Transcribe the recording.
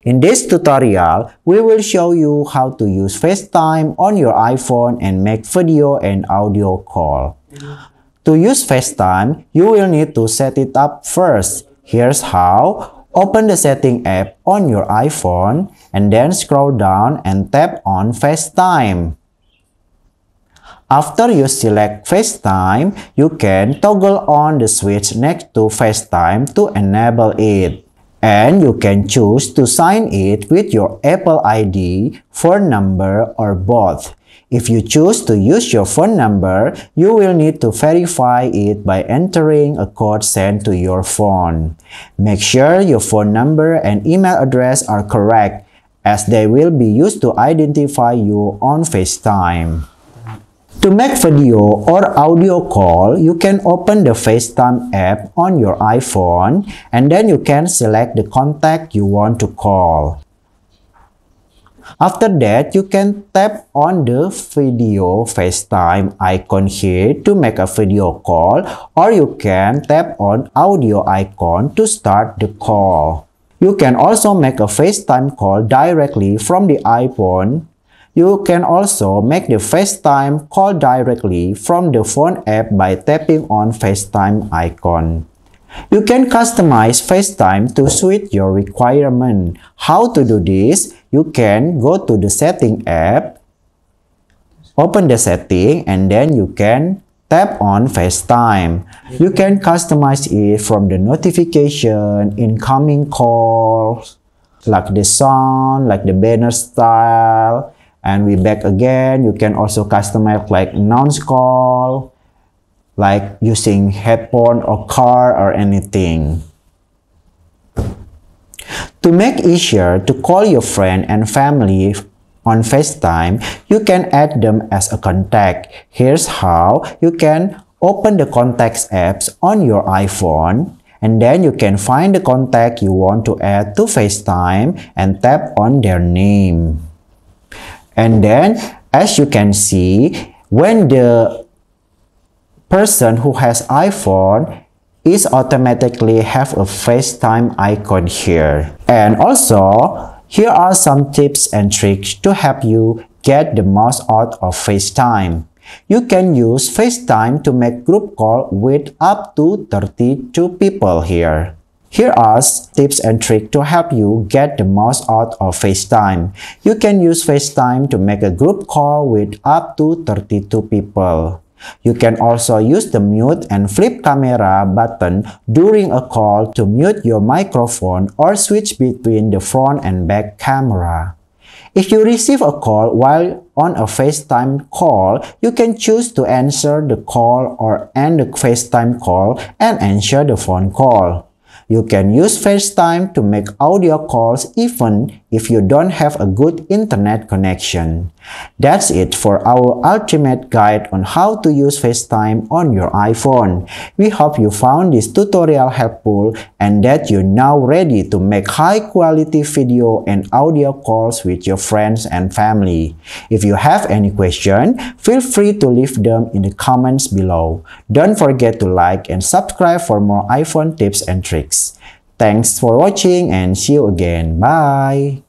In this tutorial, we will show you how to use FaceTime on your iPhone and make video and audio call. To use FaceTime, you will need to set it up first. Here's how. Open the Setting app on your iPhone and then scroll down and tap on FaceTime. After you select FaceTime, you can toggle on the switch next to FaceTime to enable it. And you can choose to sign it with your Apple ID, phone number, or both. If you choose to use your phone number, you will need to verify it by entering a code sent to your phone. Make sure your phone number and email address are correct, as they will be used to identify you on FaceTime. To make video or audio call, you can open the FaceTime app on your iPhone and then you can select the contact you want to call. After that, you can tap on the video FaceTime icon here to make a video call, or you can tap on audio icon to start the call. You can also make a FaceTime call directly from the iPhone. You can also make the FaceTime call directly from the phone app by tapping on FaceTime icon. You can customize FaceTime to suit your requirement. How to do this? You can go to the Setting app, open the setting, and then you can tap on FaceTime. You can customize it from the notification, incoming calls, like the sound, like the banner style. And we back again. You can also customize like announce call, like using headphone or car or anything. To make it easier to call your friend and family on FaceTime, you can add them as a contact. Here's how. You can open the Contacts apps on your iPhone, and then you can find the contact you want to add to FaceTime and tap on their name. And then, as you can see, when the person who has iPhone is automatically have a FaceTime icon here. And also, here are some tips and tricks to help you get the most out of FaceTime. You can use FaceTime to make group call with up to 32 people here. Here are tips and tricks to help you get the most out of FaceTime. You can use FaceTime to make a group call with up to 32 people. You can also use the mute and flip camera button during a call to mute your microphone or switch between the front and back camera. If you receive a call while on a FaceTime call, you can choose to answer the call or end the FaceTime call and answer the phone call. You can use FaceTime to make audio calls even if you don't have a good internet connection. That's it for our ultimate guide on how to use FaceTime on your iPhone. We hope you found this tutorial helpful and that you're now ready to make high-quality video and audio calls with your friends and family. If you have any question, feel free to leave them in the comments below. Don't forget to like and subscribe for more iPhone tips and tricks. Thanks for watching and see you again. Bye!